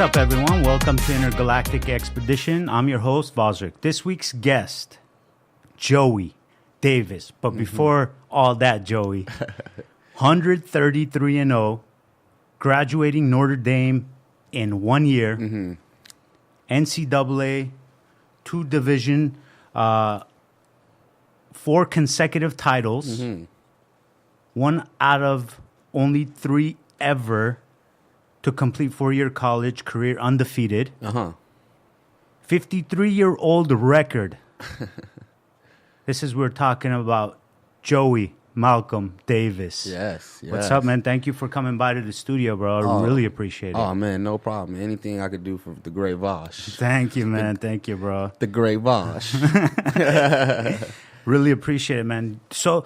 up, everyone? Welcome to Intergalactic Expedition. I'm your host, Vazrik. This week's guest, Joey Davis. But before all that, Joey, 133-0, graduating Notre Dame in 1 year, NCAA, 2 division, 4 consecutive titles, 1 out of only 3 ever to complete 4-year college career undefeated. 53-year-old record. This is we're talking about Joey Malcolm Davis. Yes. What's up, man? Thank you for coming by to the studio, bro. I really appreciate it. Oh, man, no problem. Anything I could do for the great Vosh. Thank you, man. Thank you, bro. The great Vosh. Really appreciate it, man. So,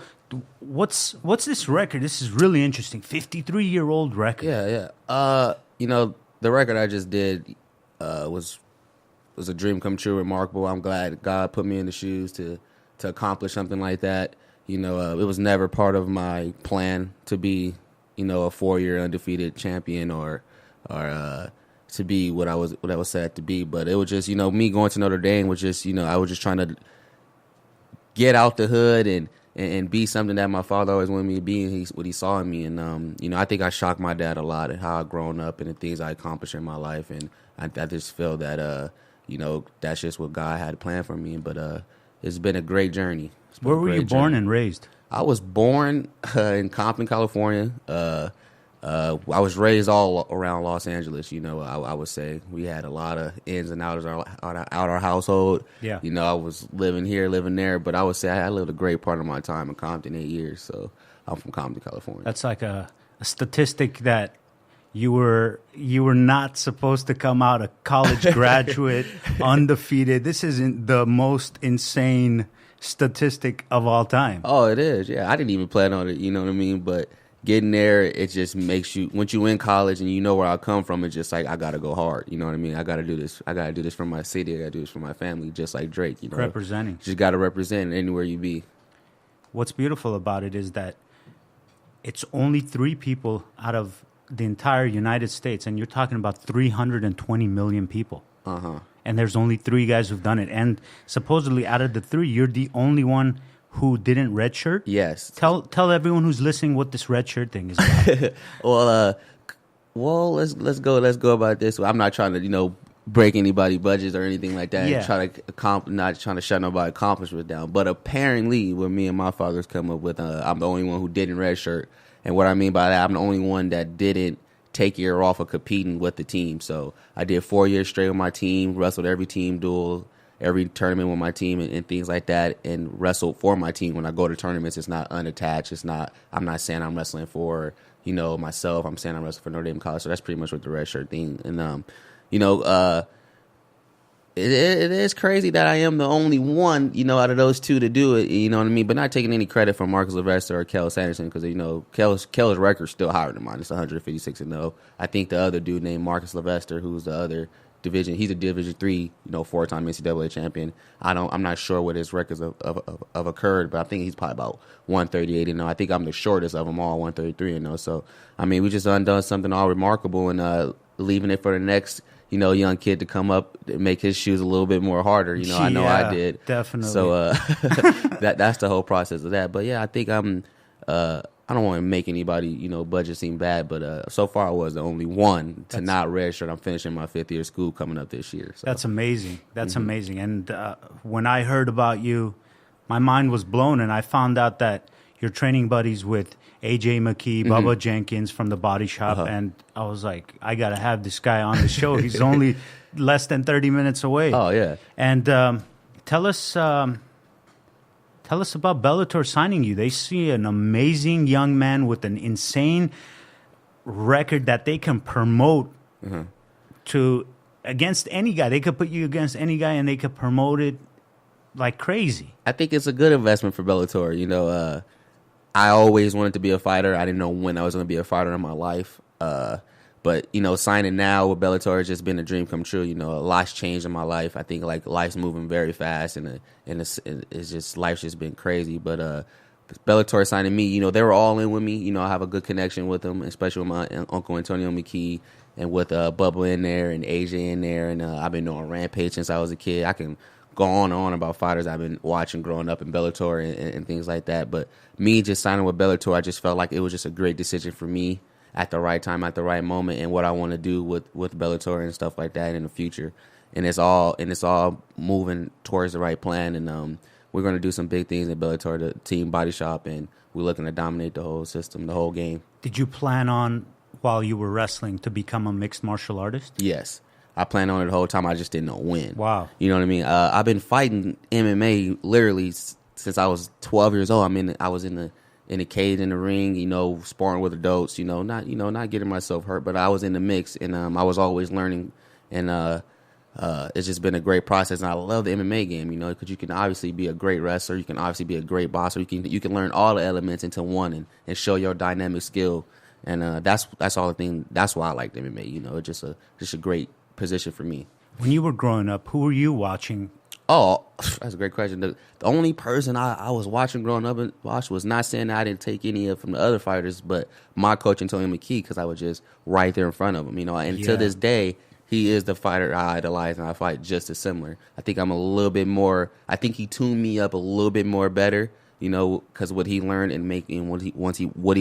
what's this record? This is really interesting. 53-year-old record. Yeah. The record I just did was a dream come true, remarkable. I'm glad God put me in the shoes to accomplish something like that. It was never part of my plan to be, a 4-year undefeated champion or to be what I was set to be. But it was just, me going to Notre Dame was just, I was just trying to get out the hood and be something that my father always wanted me to be, and what he saw in me. And, I think I shocked my dad a lot at how I've grown up and the things I accomplished in my life. And I just feel that, that's just what God had planned for me. But it's been a great journey. Where were you born and raised? I was born in Compton, California. I was raised all around Los Angeles. I would say we had a lot of ins and outs out our household. Yeah. I was living here, living there, but I would say I lived a great part of my time in Compton, 8 years. So I'm from Compton, California. That's like a statistic that you were not supposed to come out a college graduate undefeated. This isn't the most insane statistic of all time. Oh, it is. Yeah, I didn't even plan on it. You know what I mean? But getting there, it just makes you, once you in college and you know where I come from, it's just like, I got to go hard. You know what I mean? I got to do this. I got to do this for my city. I got to do this for my family, just like Drake. Representing. Just got to represent anywhere you be. What's beautiful about it is that it's only 3 people out of the entire United States, and you're talking about 320 million people. And there's only 3 guys who've done it. And supposedly out of the 3, you're the only one who didn't redshirt. Yes. Tell everyone who's listening what this redshirt thing is about. Well, let's go about this. I'm not trying to break anybody's budgets or anything like that. Yeah. Not trying to shut nobody's accomplishments down. But apparently, what me and my fathers come up with, I'm the only one who didn't redshirt. And what I mean by that, I'm the only one that didn't take a year off of competing with the team. So I did 4 years straight with my team, wrestled every team duel, every tournament with my team and things like that, and wrestled for my team. When I go to tournaments, it's not unattached. I'm not saying I'm wrestling for, myself. I'm saying I'm wrestling for Notre Dame College. So that's pretty much what the red shirt thing. And, it is crazy that I am the only one, out of those 2 to do it, you know what I mean? But not taking any credit from Marcus Sylvester or Kel Sanderson because, Kel's record's still higher than mine. It's 156-0. I think the other dude named Marcus Sylvester, who's the other division, he's a Division III, 4-time NCAA champion. I'm not sure what his records have occurred, but I think he's probably about 138-0. I think I'm the shortest of them all, 133-0. So, we just undone something all remarkable and leaving it for the next young kid to come up and make his shoes a little bit more harder. I know I did. Definitely. So that's the whole process of that. But yeah, I think I'm. I don't want to make anybody budget seem bad, but so far I was the only one to not redshirt. I'm finishing my 5th year of school coming up this year. So. That's amazing. That's amazing. And when I heard about you, my mind was blown, and I found out that you're training buddies with AJ McKee, Bubba Jenkins from the Body Shop, and I was like, I got to have this guy on the show. He's only less than 30 minutes away. Oh, yeah. And tell us about Bellator signing you. They see an amazing young man with an insane record that they can promote to against any guy. They could put you against any guy, and they could promote it like crazy. I think it's a good investment for Bellator. I always wanted to be a fighter. I didn't know when I was going to be a fighter in my life. But, signing now with Bellator has just been a dream come true. A lot's changed in my life. I think, life's moving very fast, and it's just, life's just been crazy. But Bellator signing me, they were all in with me. I have a good connection with them, especially with my Uncle Antonio McKee. and with Bubba in there and AJ in there, and I've been doing Rampage since I was a kid. I can go on and on about fighters I've been watching growing up in Bellator and things like that. But me just signing with Bellator, I just felt like it was just a great decision for me at the right time, at the right moment, and what I want to do with Bellator and stuff like that in the future. And it's all moving towards the right plan. And we're going to do some big things in Bellator, the team body shop, and we're looking to dominate the whole system, the whole game. Did you plan on, while you were wrestling, to become a mixed martial artist? Yes. I planned on it the whole time. I just didn't know when. Wow. You know what I mean? I've been fighting MMA literally since I was 12 years old. I was in the cage in the ring, sparring with adults, not getting myself hurt, but I was in the mix, and I was always learning, and it's just been a great process. And I love the MMA game, because you can obviously be a great wrestler, you can obviously be a great boxer, you can learn all the elements into one and show your dynamic skill, and that's all the thing. That's why I like MMA. It's just a great position for me. When you were growing up, who were you watching? Oh, that's a great question. The only person I was watching growing up and watched was, not saying that I didn't take any from the other fighters, but my coach, Antonio McKee, because I was just right there in front of him. And to this day, he is the fighter I idolize, and I fight just as similar. I think I'm a little bit more. I think he tuned me up a little bit more better, because what he learned and making what he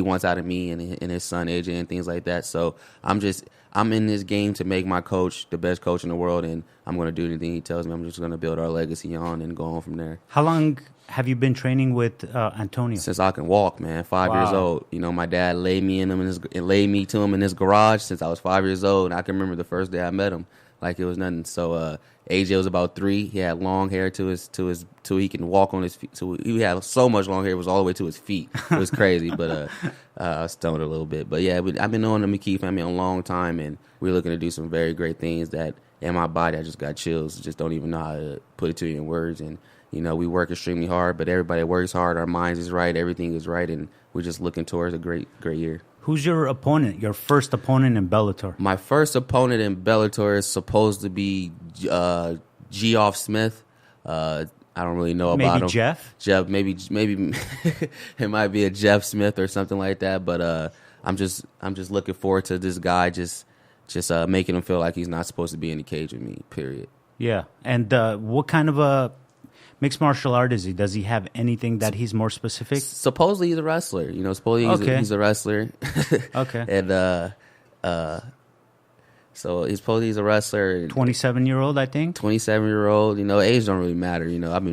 wants out of me and his son AJ and things like that. So I'm in this game to make my coach the best coach in the world, and I'm going to do anything he tells me. I'm just going to build our legacy on and go on from there. How long have you been training with Antonio? Since I can walk, man. 5 years old. My dad laid me to him in his garage since I was 5 years old, and I can remember the first day I met him like it was nothing. So AJ was about 3. He had long hair till he can walk on his feet. So he had so much long hair, it was all the way to his feet. It was crazy, but I stoned a little bit. But yeah, I've been knowing the McKee family a long time, and we're looking to do some very great things that in my body I just got chills. Just don't even know how to put it to you in words. And we work extremely hard, but everybody works hard. Our minds is right, everything is right, and we're just looking towards a great year. Who's your opponent? Your first opponent in Bellator? My first opponent in Bellator is supposed to be Geoff Smith. I don't really know about him. Maybe Jeff? Jeff, maybe it might be a Jeff Smith or something like that. But I'm just looking forward to this guy just making him feel like he's not supposed to be in the cage with me. Period. Yeah, and what kind of a mixed martial art is he? Does he have anything that he's more specific? Supposedly he's a wrestler. Supposedly he's a wrestler. Okay. And so he's a wrestler. 27-year-old, I think. 27-year-old. Age don't really matter. I've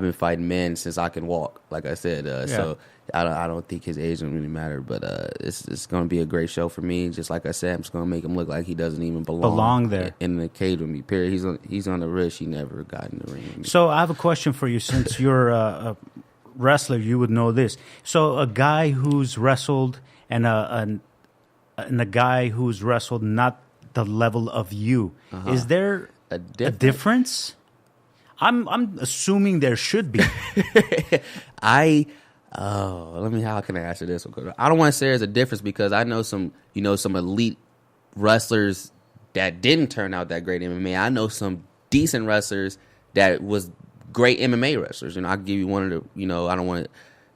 been fighting men since I can walk. Like I said, so I don't think his age don't really matter. But it's going to be a great show for me. Just like I said, I'm just going to make him look like he doesn't even belong there in the cage with me. Period. He's on the risk. He never got in the ring with me. So I have a question for you. Since you're a wrestler, you would know this. So a guy who's wrestled and a guy who's wrestled not the level of you, is there a difference? I'm assuming there should be. How can I answer this one? I don't want to say there's a difference because I know some elite wrestlers that didn't turn out that great in MMA. I know some decent wrestlers that was great MMA wrestlers. I'll give you one of the, I don't want to,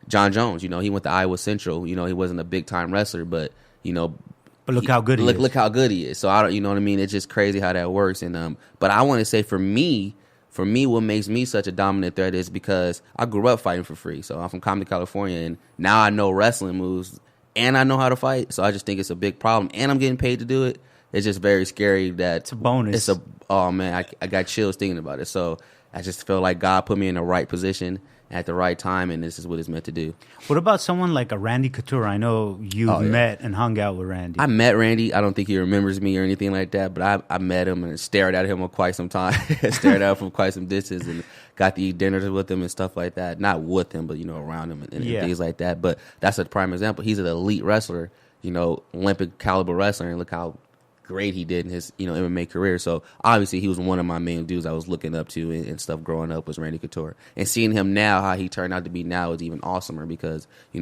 John Jones, he went to Iowa Central. He wasn't a big time wrestler, but look how good he is. Look how good he is. So I don't, you know what I mean? It's just crazy how that works. And but I want to say for me, what makes me such a dominant threat is because I grew up fighting for free. So I'm from Compton, California, and now I know wrestling moves and I know how to fight. So I just think it's a big problem, and I'm getting paid to do it. It's just very scary that it's a bonus. Oh man, I got chills thinking about it. So I just feel like God put me in the right position at the right time, and this is what it's meant to do. What about someone like a Randy Couture? I know you've met and hung out with Randy. I met Randy. I don't think he remembers me or anything like that, but I met him and stared at him for quite some time, stared at him from quite some distance, and got to eat dinners with him and stuff like that. Not with him, but around him and things like that. But that's a prime example. He's an elite wrestler, Olympic caliber wrestler, and look how great he did in his MMA career. So obviously he was one of my main dudes I was looking up to and stuff growing up was Randy Couture. And seeing him now, how he turned out to be now, is even awesomer because he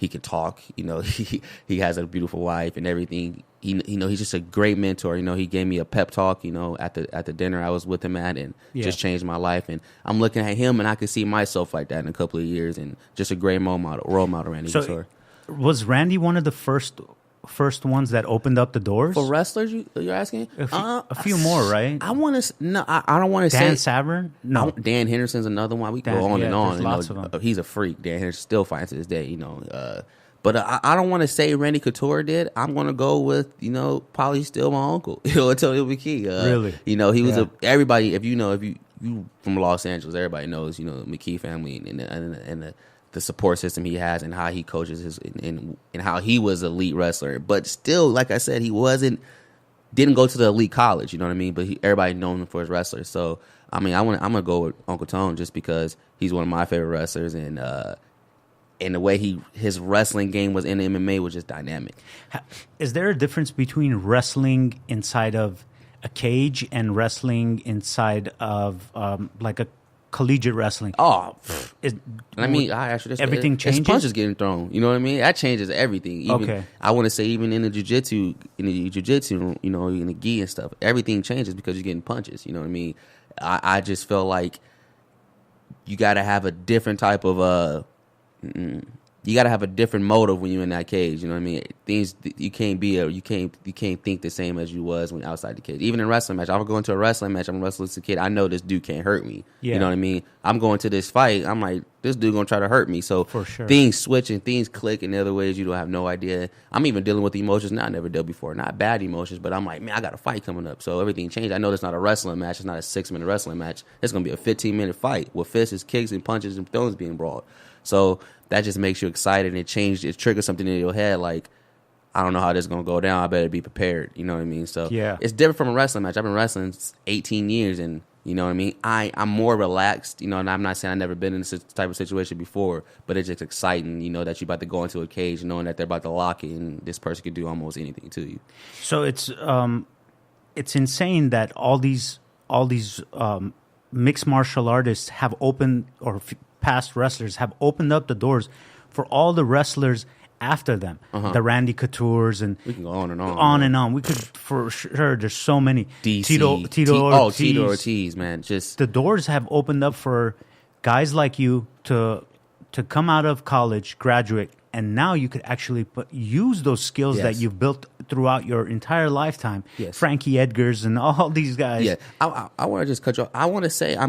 can talk. He has a beautiful wife and everything. He's just a great mentor. He gave me a pep talk. At the dinner I was with him at, and just changed my life. And I'm looking at him, and I could see myself like that in a couple of years. And just a great role model, Randy Couture. Was Randy one of the first first ones that opened up the doors? For wrestlers, you're asking? A few more, right? I want to. No, I don't want to say Dan Savern. No, Dan Henderson's another one. We can go on and on. There's lots of them. He's a freak. Dan Henderson still fights to this day. But I don't want to say Randy Couture did. I'm going to go with, probably still my uncle, Antonio McKee. Really? He was everybody, if you from Los Angeles, everybody knows, the McKee family and the support system he has and how he coaches and how he was an elite wrestler. But still, like I said, he didn't go to the elite college, you know what I mean? But everybody known him for his wrestler. So, I'm going to go with Uncle Tone just because he's one of my favorite wrestlers and the way his wrestling game was in MMA was just dynamic. Is there a difference between wrestling inside of a cage and wrestling inside of like a collegiate wrestling? Oh, I ask you this: everything changes. Punches getting thrown. You know what I mean? That changes everything. Okay. I want to say even in the jiu-jitsu, in the gi and stuff, everything changes because you're getting punches. You know what I mean? I just feel like you got to have a different type of you got to have a different motive when you're in that cage. You know what I mean? Things you can't think the same as you was when outside the cage. Even in a wrestling match, I would go into a wrestling match. I'm a wrestling kid. I know this dude can't hurt me. Yeah. You know what I mean? I'm going to this fight. I'm like, this dude gonna try to hurt me. So for sure, things switch and things click in other ways you don't have no idea. I'm even dealing with emotions now I never dealt before. Not bad emotions, but I'm like, man, I got a fight coming up. So everything changed. I know it's not a wrestling match. It's not a 6-minute wrestling match. It's gonna be a 15-minute fight with fists, kicks, and punches and throws being brought. So that just makes you excited and it triggers something in your head like, I don't know how this is going to go down. I better be prepared. You know what I mean? So yeah, it's different from a wrestling match. I've been wrestling 18 years and you know what I mean? I'm more relaxed, and I'm not saying I've never been in this type of situation before, but it's just exciting, that you're about to go into a cage knowing that they're about to lock it and this person could do almost anything to you. So it's insane that all these mixed martial artists have opened, or past wrestlers have opened up the doors for all the wrestlers after them, the Randy Coutures, and we can go on and on. On and on. We could, for sure, there's so many. DC. Tito Ortiz, man. Just the doors have opened up for guys like you to come out of college, graduate, and now you could actually use those skills that you've built throughout your entire lifetime. Yes. Frankie Edgars and all these guys. Yeah, I want to just cut you off. I want to say, I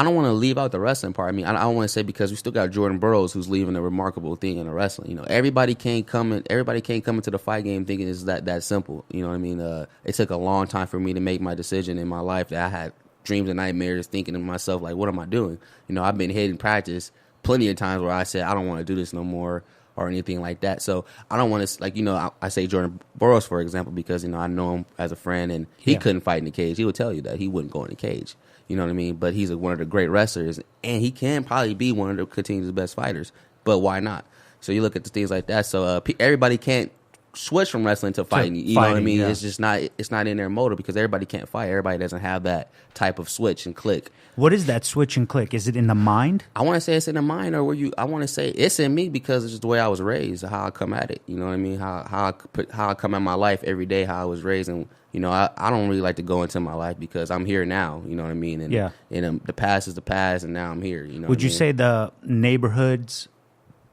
don't want to leave out the wrestling part. I don't want to say, because we still got Jordan Burroughs who's leaving a remarkable thing in the wrestling. Everybody can't come into the fight game thinking it's that simple. You know what I mean? It took a long time for me to make my decision in my life that I had dreams and nightmares thinking to myself, like, what am I doing? I've been hit in practice plenty of times where I said, I don't want to do this no more or anything like that. So I don't want to, I say Jordan Burroughs, for example, because, I know him as a friend and he couldn't fight in the cage. He would tell you that he wouldn't go in the cage. You know what I mean? But he's one of the great wrestlers, and he can probably be one of the continuous best fighters. But why not? So you look at the things like that. So everybody can't switch from wrestling to fighting. You know what I mean? Yeah. It's just not. It's not in their motive because everybody can't fight. Everybody doesn't have that type of switch and click. What is that switch and click? Is it in the mind? I want to say it's in the mind, or I want to say it's in me because it's just the way I was raised, how I come at it. You know what I mean? How I come at my life every day, how I was raised, and I don't really like to go into my life because I'm here now. You know what I mean? And the past is the past, and now I'm here. Would you say the neighborhoods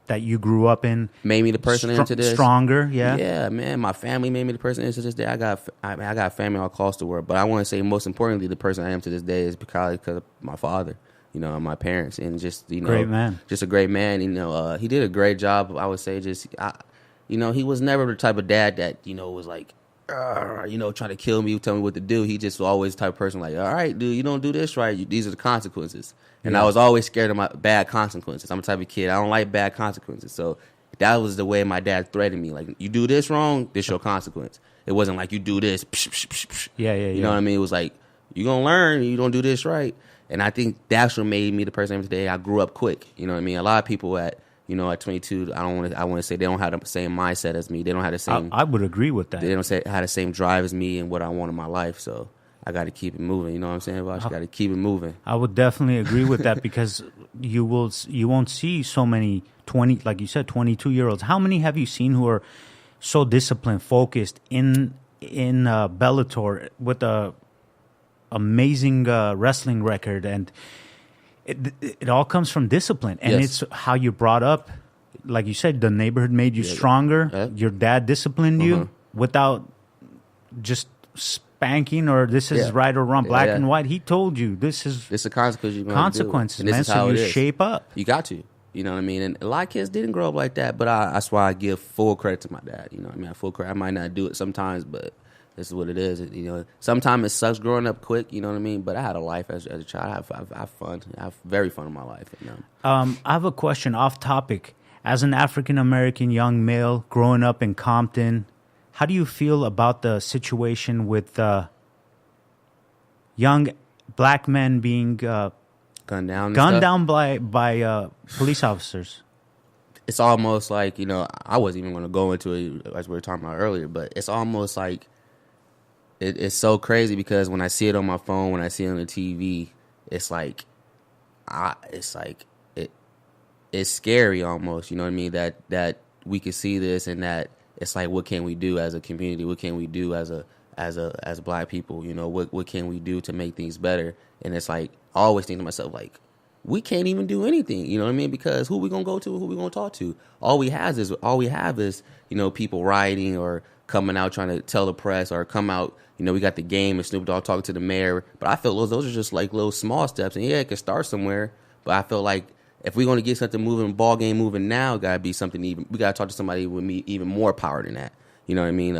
that you grew up in made me the person into this? Stronger, yeah. Yeah, man. My family made me the person into this day. I got family all across the world, but I want to say most importantly, the person I am to this day is because of my father. My parents, and just great man, just a great man. He did a great job. I would say, he was never the type of dad that was like, trying to kill me, tell me what to do. He just always the type of person like, all right, dude, you don't do this right. These are the consequences. And I was always scared of my bad consequences. I'm the type of kid, I don't like bad consequences. So that was the way my dad threatened me. Like, you do this wrong, this your consequence. It wasn't like you do this. Psh, psh, psh, psh. Yeah. You know what I mean? It was like, you're going to learn, you don't do this right. And I think that's what made me the person I am today. I grew up quick. You know what I mean? A lot of people at 22, I want to say they don't have the same mindset as me. They don't have the same. I would agree with that. They don't have the same drive as me and what I want in my life. So I got to keep it moving. You know what I'm saying? I got to keep it moving. I would definitely agree with that because you won't see so many 20, like you said, 22-year-olds. How many have you seen who are so disciplined, focused in Bellator with a amazing wrestling record? And it all comes from discipline, and it's how you're brought up. like you said, the neighborhood made you stronger. Your dad disciplined you without just spanking or this is right or wrong, black and white. He told you this is it's a consequence. Consequences, man. So you shape up. You got to. You know what I mean? And a lot of kids didn't grow up like that, but that's why I give full credit to my dad. You know what I mean? Full credit. I might not do it sometimes, but this is what it is. You know, sometimes it sucks growing up quick. You know what I mean? But I had a life as a child. I have fun. I have very fun in my life. You know? I have a question off topic. As an African American young male growing up in Compton, how do you feel about the situation with young black men being gunned down by police officers? It's almost like, you know, I wasn't even going to go into it as we were talking about earlier, but it's almost like it's so crazy because when I see it on my phone, when I see it on the TV, it's scary almost. You know what I mean? That we could see this and that it's like, what can we do as a community? What can we do as black people? You know, what can we do to make things better? And it's like, I always think to myself, like, we can't even do anything, you know what I mean? Because who we gonna go to? Who we gonna talk to? All we have is, you know, people rioting or coming out trying to tell the press or come out. You know, we got the game and Snoop Dogg talking to the mayor. But I feel those are just like little small steps. And yeah, it can start somewhere. But I feel like if we're gonna get something moving, ball game moving now, gotta be something even. We gotta talk to somebody with even more power than that. You know what I mean?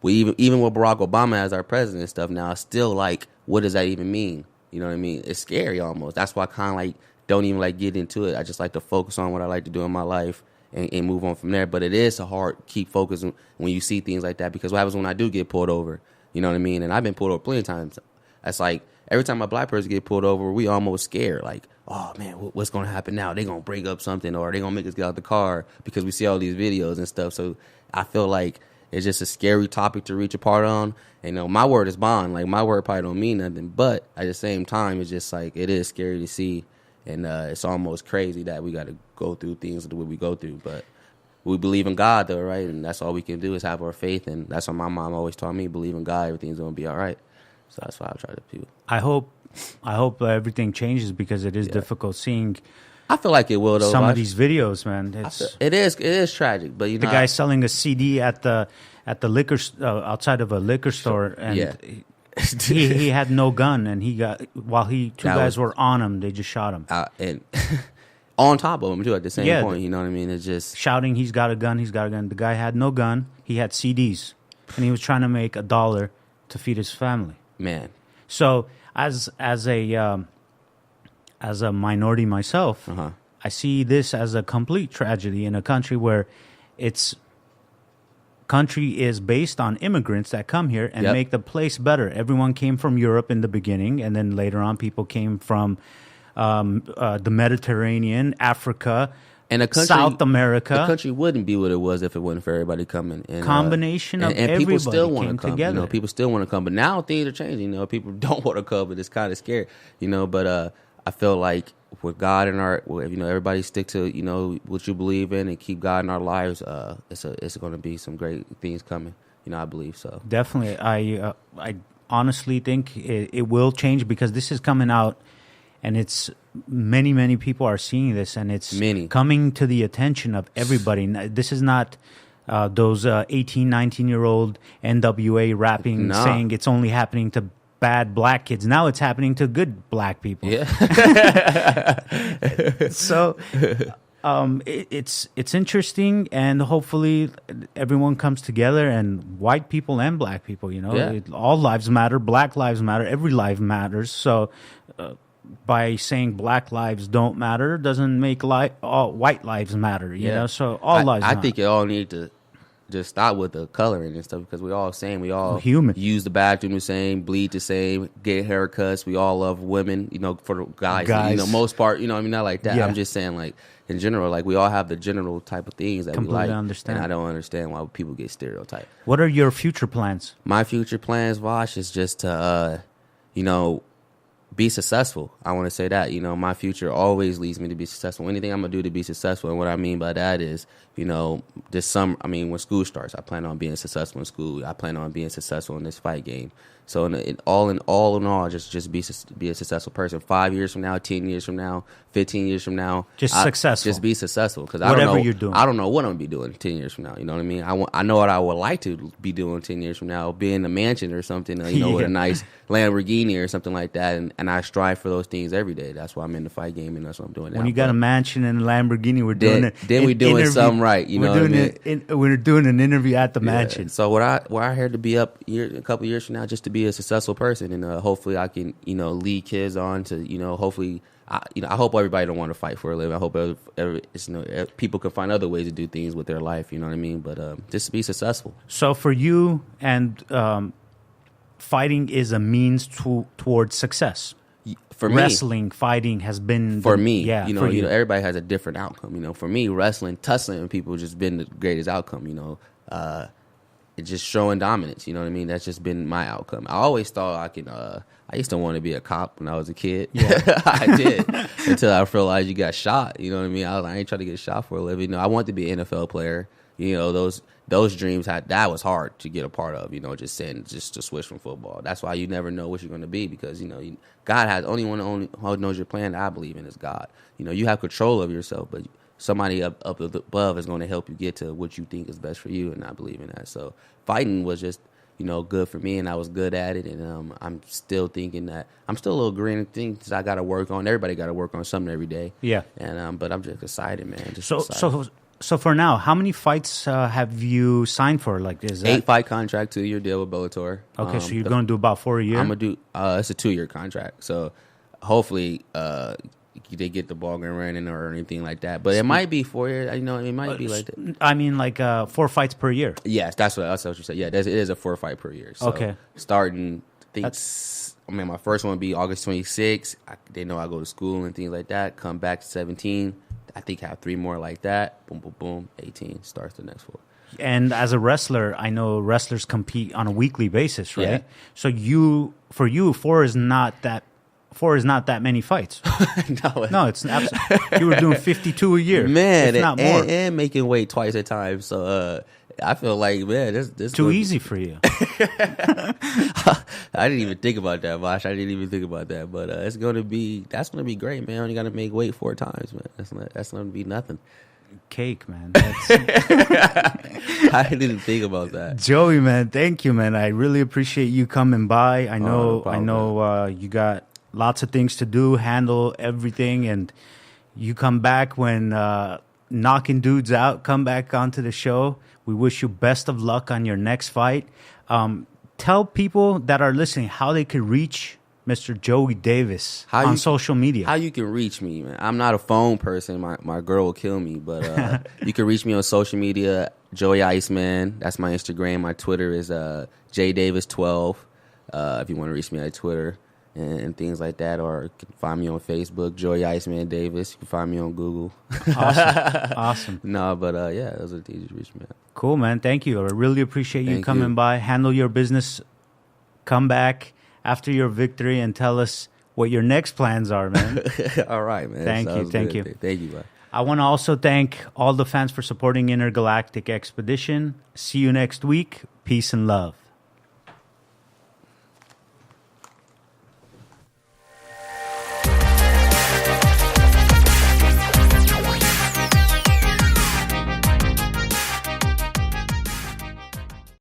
Even with Barack Obama as our president and stuff now, it's still like, what does that even mean? You know what I mean? It's scary almost. That's why I kind of like don't even like get into it. I just like to focus on what I like to do in my life and move on from there. But it is a hard keep focusing when you see things like that, because what happens when I do get pulled over? You know what I mean? And I've been pulled over plenty of times. That's like every time a black person get pulled over, we almost scared. Like, oh man, what's going to happen now? They're going to break up something or they're going to make us get out the car because we see all these videos and stuff. So I feel like it's just a scary topic to reach apart on. And, you know, my word is bond. Like, my word probably don't mean nothing. But at the same time, it's just like, it is scary to see. And it's almost crazy that we got to go through things the way we go through. But we believe in God, though, right? And that's all we can do is have our faith. And that's what my mom always taught me, believe in God, everything's going to be all right. So that's why I try to people. I hope everything changes, because it is difficult seeing. I feel like it will, though. Some of these videos, man. It is tragic, but you know, the guy selling a CD at the liquor outside of a liquor store, and he had no gun, and he got two guys were on him, they just shot him, and on top of him too at the same point. You know what I mean? It's just shouting, "He's got a gun! He's got a gun!" The guy had no gun. He had CDs, and he was trying to make $1 to feed his family. Man, so as a minority myself, I see this as a complete tragedy in a country where its country is based on immigrants that come here and make the place better. Everyone came from Europe in the beginning, and then later on people came from the Mediterranean, Africa, and South America. The country wouldn't be what it was if it wasn't for everybody coming. And, combination of everybody people still want to come together. You know, people still want to come, but now things are changing. You know, people don't want to come, but it's kind of scary. You know, but I feel like with God in our, you know, everybody stick to, you know, what you believe in and keep God in our lives. It's going to be some great things coming. You know, I believe so. Definitely, I honestly think it will change, because this is coming out, and it's many people are seeing this, and it's coming to the attention of everybody. This is not those 18, 19-year-old NWA rapping saying it's only happening to bad black kids. Now it's happening to good black people. Yeah. So it's interesting, and hopefully everyone comes together, and white people and black people, you know, all lives matter, black lives matter, every life matters. So by saying black lives don't matter doesn't make all white lives matter, you know? So all lives matter. I think it all need to just stop with the coloring and stuff, because we all same. We all human. Use the bathroom the same, bleed the same, get haircuts. We all love women, you know, for the guys. You know, most part, you know, I mean, not like that. I'm just saying, like, in general, like, we all have the general type of things that we like. Understand. And I don't understand why people get stereotyped. What are your future plans? My future plans, Vosh, is just to, you know, be successful. I want to say that, you know, my future always leads me to be successful. Anything I'm going to do to be successful. And what I mean by that is, you know, this summer, I mean, when school starts, I plan on being successful in school. I plan on being successful in this fight game. So all in all, just be a successful person. 5 years from now, 10 years from now, 15 years from now, successful. Just be successful, because you're doing. I don't know what I'm gonna be doing 10 years from now. You know what I mean? I know what I would like to be doing 10 years from now, be in a mansion or something, you know, with a nice Lamborghini or something like that. And I strive for those things every day. That's why I'm in the fight game, and that's what I'm doing now. When you got a mansion and a Lamborghini, we're doing it. Then we're doing something right. You know what I mean? We're doing an interview at the mansion. So what I had to be up a couple years from now, just to be a successful person, and hopefully I can, you know, lead kids on to, you know, hopefully. I hope everybody don't want to fight for a living. I hope people can find other ways to do things with their life. You know what I mean? But just be successful. So for you, and fighting is a means towards success. For me, wrestling, fighting has been for me. Yeah, you know, everybody has a different outcome. You know, for me, wrestling, tussling people just been the greatest outcome. You know, it's just showing dominance. You know what I mean? That's just been my outcome. I always thought I can. I used to want to be a cop when I was a kid. Yeah. I did, until I realized you got shot. You know what I mean? I ain't trying to get shot for a living. You know, I wanted to be an NFL player. You know, those dreams that was hard to get a part of. You know, just to switch from football. That's why you never know what you're going to be, because you know God has only who knows your plan. That I believe in is God. You know, you have control of yourself, but somebody up above is going to help you get to what you think is best for you, and I believe in that. So fighting was just, you know, good for me, and I was good at it, and I'm still thinking that I'm still a little green things I got to work on. Everybody got to work on something every day. Yeah. And but I'm just excited, man. So for now, how many fights have you signed for? Like, is that 8-fight contract, 2-year deal with Bellator. Okay, so you're going to do about 4 a year. I'm gonna do. It's a 2-year contract, so hopefully they get the ball going running or anything like that. But it might be 4 years. You know, it might be like that. I mean, like 4 fights per year. Yes, that's what you said. Yeah, it is a 4-fight per year. So okay. Starting, my first one would be August 26th. They know I go to school and things like that. Come back to 17. I think have 3 more like that. Boom, boom, boom. 18 starts the next 4. And as a wrestler, I know wrestlers compete on a weekly basis, right? Yeah. So for you, 4 is not that many fights. No, it's absolutely. You were doing 52 a year, man, if not more, and making weight twice a time. So I feel like, man, this too easy for you. I didn't even think about that, Bosh. I didn't even think about that. But that's gonna be great, man. You got to make weight 4 times, man. That's gonna be nothing. Cake, man. I didn't think about that. Joey, man, thank you, man. I really appreciate you coming by. I know, you got lots of things to do, handle everything, and you come back when knocking dudes out. Come back onto the show. We wish you best of luck on your next fight. Tell people that are listening how they could reach Mr. Joey Davis on social media. How you can reach me, man. I'm not a phone person. My girl will kill me. But you can reach me on social media, Joey Iceman. That's my Instagram. My Twitter is jdavis12. If you want to reach me on Twitter and things like that. Or you can find me on Facebook, Joey Iceman Davis. You can find me on Google. Awesome. No, but yeah, those are the things you reach me at. Cool, man. Thank you. I really appreciate you coming by. Handle your business. Come back after your victory and tell us what your next plans are, man. All right, man. Thank you. Thank you, man. I want to also thank all the fans for supporting Intergalactic Expedition. See you next week. Peace and love.